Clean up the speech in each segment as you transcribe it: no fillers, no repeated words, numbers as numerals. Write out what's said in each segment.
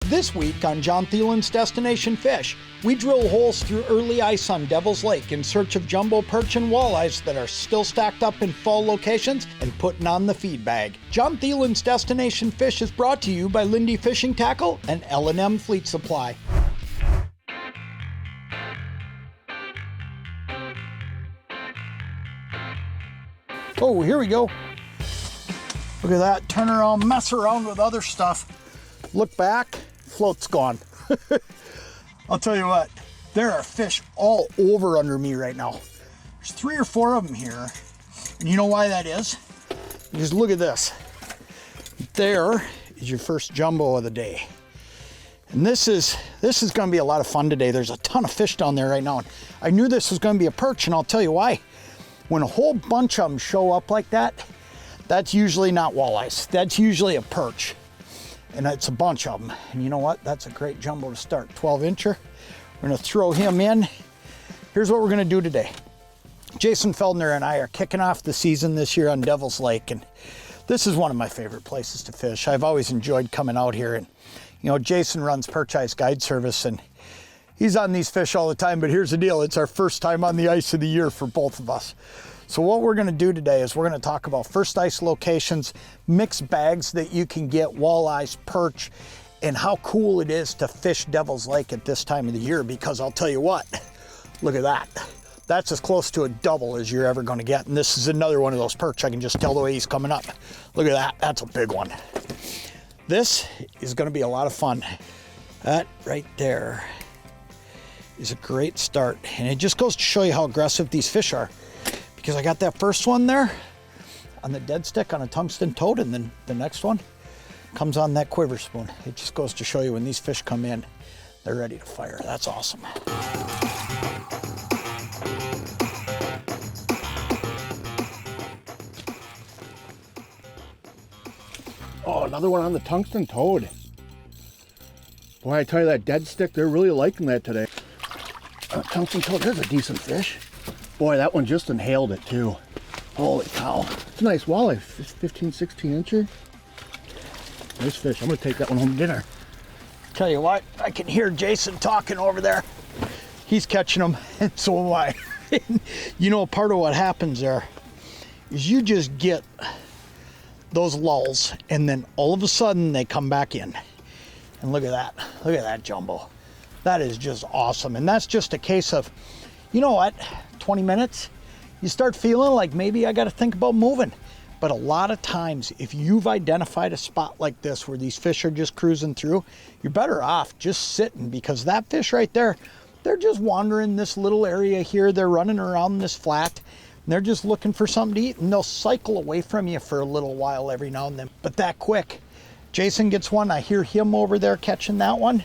This week on John Thelen's Destination Fish, we drill holes through early ice on Devil's Lake in search of jumbo perch and walleyes that are still stacked up in fall locations and putting on the feed bag. John Thelen's Destination Fish is brought to you by Lindy Fishing Tackle and L&M Fleet Supply. Oh, here we go. Look at that, turn around, mess around with other stuff. Look back, float's gone. I'll tell you what, there are fish all over under me right now. There's 3 or 4 of them here. And you know why that is? Just look at this. There is your first jumbo of the day. And this is gonna be a lot of fun today. There's a ton of fish down there right now. And I knew this was gonna be a perch, and I'll tell you why. When a whole bunch of them show up like that, that's usually not walleyes. That's usually a perch. And it's a bunch of them. And you know what? That's a great jumbo to start. 12-incher. We're gonna throw him in. Here's what we're gonna do today. Jason Feldner and I are kicking off the season this year on Devil's Lake. And this is one of my favorite places to fish. I've always enjoyed coming out here. And you know, Jason runs Perch Ice Guide Service, and he's on these fish all the time, but here's the deal. It's our first time on the ice of the year for both of us. So what we're gonna do today is we're gonna talk about first ice locations, mixed bags that you can get, walleyes, perch, and how cool it is to fish Devil's Lake at this time of the year, because I'll tell you what, look at that. That's as close to a double as you're ever gonna get. And this is another one of those perch. I can just tell the way he's coming up. Look at that, that's a big one. This is gonna be a lot of fun. That right there is a great start. And it just goes to show you how aggressive these fish are. Because I got that first one there on the dead stick on a tungsten toad, and then the next one comes on that quiver spoon. It just goes to show you when these fish come in, they're ready to fire. That's awesome. Oh, another one on the tungsten toad. Boy, I tell you, that dead stick, they're really liking that today. Tungsten toad, there's a decent fish. Boy, that one just inhaled it too. Holy cow. It's a nice walleye, 15, 16-incher. Nice fish. I'm gonna take that one home to dinner. Tell you what, I can hear Jason talking over there. He's catching them, and so am I. You know, part of what happens there is you just get those lulls, and then all of a sudden they come back in. And look at that jumbo. That is just awesome. And that's just a case of, you know what, 20 minutes, you start feeling like maybe I got to think about moving. But a lot of times, if you've identified a spot like this where these fish are just cruising through, you're better off just sitting, because that fish right there, they're just wandering this little area here. They're running around this flat, and they're just looking for something to eat, and they'll cycle away from you for a little while every now and then. But that quick, Jason gets one, I hear him over there catching that one,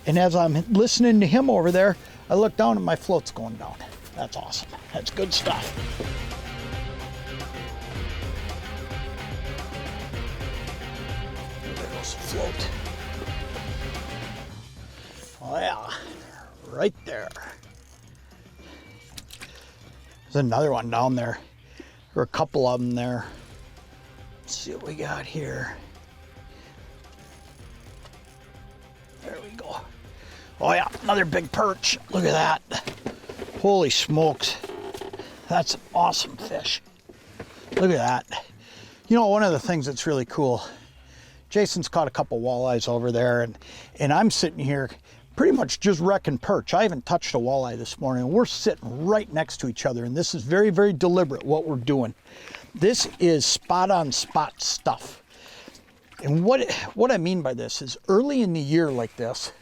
and as I'm listening to him over there, I look down and my float's going down. That's awesome. That's good stuff. There goes the float. Oh yeah, right there. There's another one down there. There are a couple of them there. Let's see what we got here. There we go. Oh yeah, another big perch. Look at that. Holy smokes. That's an awesome fish. Look at that. You know, one of the things that's really cool, Jason's caught a couple walleyes over there, and I'm sitting here pretty much just wrecking perch. I haven't touched a walleye this morning. We're sitting right next to each other, and this is very, very deliberate what we're doing. This is spot on spot stuff. And what I mean by this is early in the year like this,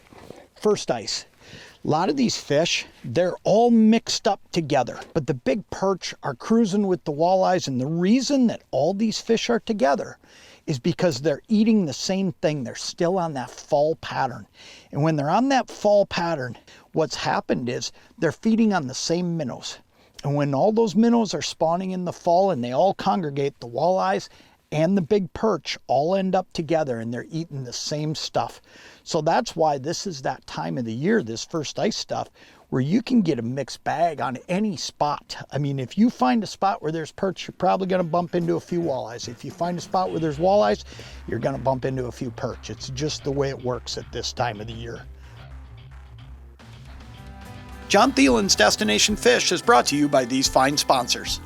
first ice, a lot of these fish, they're all mixed up together, but the big perch are cruising with the walleyes, and the reason that all these fish are together is because they're eating the same thing. They're still on that fall pattern. And when they're on that fall pattern, what's happened is they're feeding on the same minnows. And when all those minnows are spawning in the fall and they all congregate, the walleyes and the big perch all end up together and they're eating the same stuff. So that's why this is that time of the year, this first ice stuff, where you can get a mixed bag on any spot. I mean, if you find a spot where there's perch, you're probably gonna bump into a few walleyes. If you find a spot where there's walleyes, you're gonna bump into a few perch. It's just the way it works at this time of the year. John Thelen's Destination Fish is brought to you by these fine sponsors.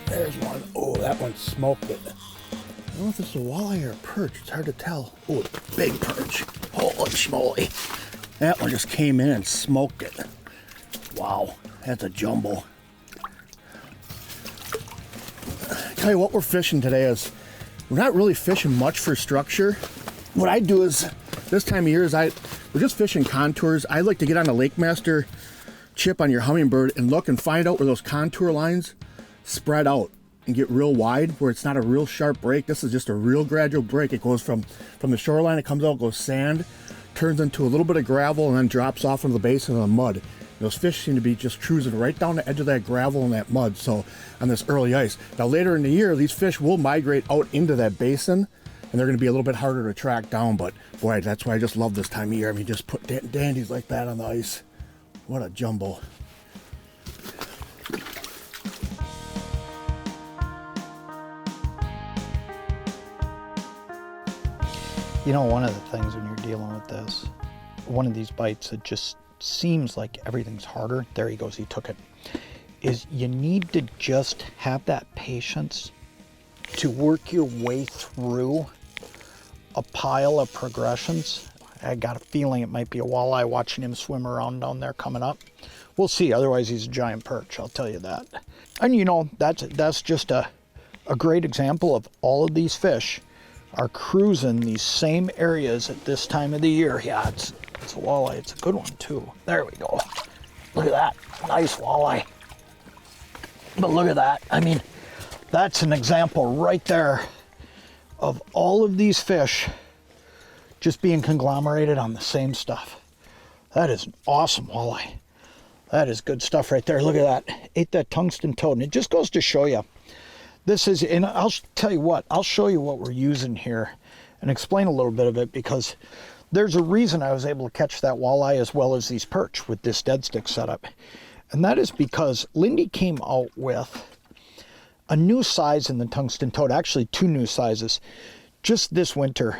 There's one. Oh, that one smoked it. I don't know if this is a walleye or a perch. It's hard to tell. Oh, it's a big perch. Holy schmoly. That one just came in and smoked it. Wow, that's a jumbo. Tell you what we're fishing today is, we're not really fishing much for structure. What I do is, this time of year is we're just fishing contours. I like to get on a Lake Master chip on your hummingbird and look and find out where those contour lines spread out and get real wide, where it's not a real sharp break. This is just a real gradual break. It goes from the shoreline, it comes out, goes sand, turns into a little bit of gravel, and then drops off into the basin of the mud. Those fish seem to be just cruising right down the edge of that gravel and that mud, so on this early ice. Now later in the year, these fish will migrate out into that basin, and they're gonna be a little bit harder to track down, but boy, that's why I just love this time of year. I mean, just put dandies like that on the ice. What a jumbo. You know, one of the things when you're dealing with this, one of these bites, it just seems like everything's harder. There he goes, he took it. Is you need to just have that patience to work your way through a pile of progressions. I got a feeling it might be a walleye, watching him swim around down there coming up. We'll see, otherwise he's a giant perch, I'll tell you that. And you know, that's just a great example of all of these fish are cruising these same areas at this time of the year. Yeah, it's a walleye. It's a good one too. There we go. Look at that. Nice walleye. But look at that. I mean, that's an example right there of all of these fish just being conglomerated on the same stuff. That is an awesome walleye. That is good stuff right there. Look at that. Ate that tungsten toad. And it just goes to show you, this is, and I'll tell you what, I'll show you what we're using here and explain a little bit of it, because there's a reason I was able to catch that walleye as well as these perch with this dead stick setup. And that is because Lindy came out with a new size in the tungsten toad, actually two new sizes, just this winter.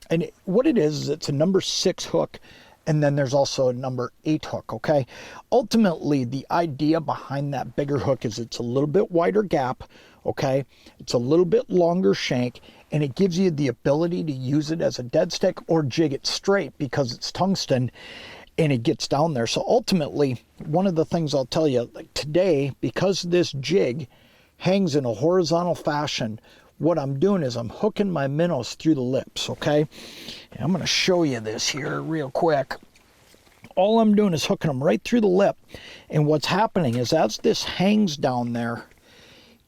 And what it is it's a number 6 hook, and then there's also a number 8 hook, okay? Ultimately, the idea behind that bigger hook is it's a little bit wider gap, okay? It's a little bit longer shank, and it gives you the ability to use it as a dead stick or jig it straight because it's tungsten and it gets down there. So ultimately, one of the things I'll tell you, like today, because this jig hangs in a horizontal fashion, what I'm doing is I'm hooking my minnows through the lips, okay? And I'm gonna show you this here real quick. All I'm doing is hooking them right through the lip. And what's happening is as this hangs down there,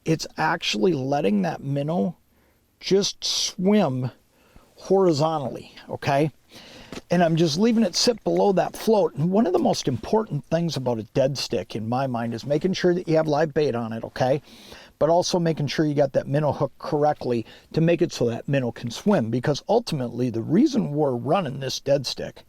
it's actually letting that minnow just swim horizontally, okay? And I'm just leaving it sit below that float. And one of the most important things about a dead stick in my mind is making sure that you have live bait on it, okay? But also making sure you got that minnow hooked correctly to make it so that minnow can swim. Because ultimately, the reason we're running this dead stick,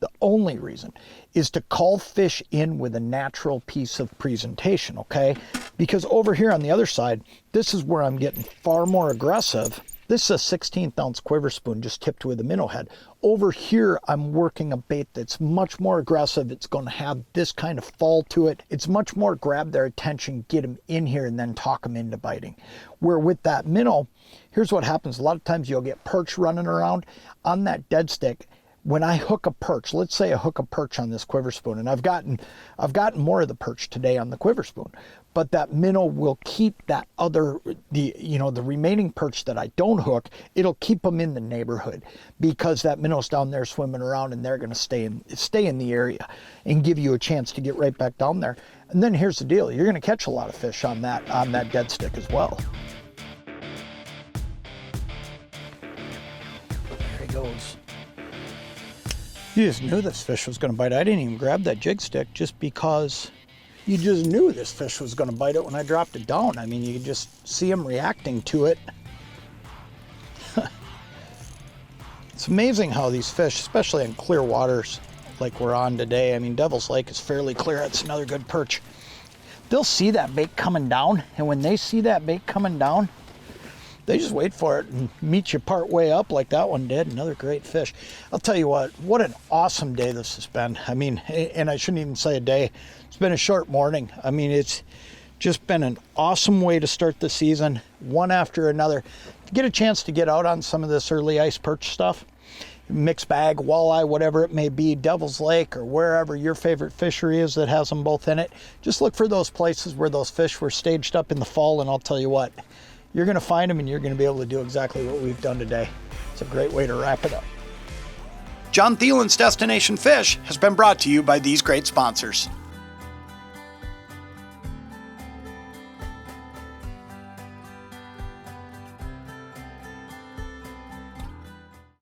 the only reason, is to call fish in with a natural piece of presentation, okay? Because over here on the other side, this is where I'm getting far more aggressive. This is a 16th ounce quiver spoon just tipped with a minnow head. Over here, I'm working a bait that's much more aggressive. It's going to have this kind of fall to it. It's much more grab their attention, get them in here, and then talk them into biting. Where with that minnow, here's what happens. A lot of times you'll get perch running around on that dead stick. When I hook a perch, let's say I hook a perch on this quiver spoon, and I've gotten more of the perch today on the quiver spoon, but that minnow will keep that other, the remaining perch that I don't hook, it'll keep them in the neighborhood because that minnow's down there swimming around and they're going to stay in the area and give you a chance to get right back down there. And then here's the deal, you're going to catch a lot of fish on that dead stick as well. There he goes. You just knew this fish was going to bite. I didn't even grab that jig stick just because you just knew this fish was going to bite it when I dropped it down. I mean, you could just see him reacting to it. It's amazing how these fish, especially in clear waters like we're on today, I mean, Devil's Lake is fairly clear. It's another good perch. They'll see that bait coming down, and when they see that bait coming down, they just wait for it and meet you part way up like that one did. Another great fish. I'll tell you what an awesome day this has been. I mean, and I shouldn't even say a day. It's been a short morning. I mean, it's just been an awesome way to start the season, one after another. Get a chance to get out on some of this early ice perch stuff. Mixed bag, walleye, whatever it may be, Devil's Lake or wherever your favorite fishery is that has them both in it. Just look for those places where those fish were staged up in the fall, and I'll tell you what, you're going to find them and you're going to be able to do exactly what we've done today. It's a great way to wrap it up. John Thelen's Destination Fish has been brought to you by these great sponsors.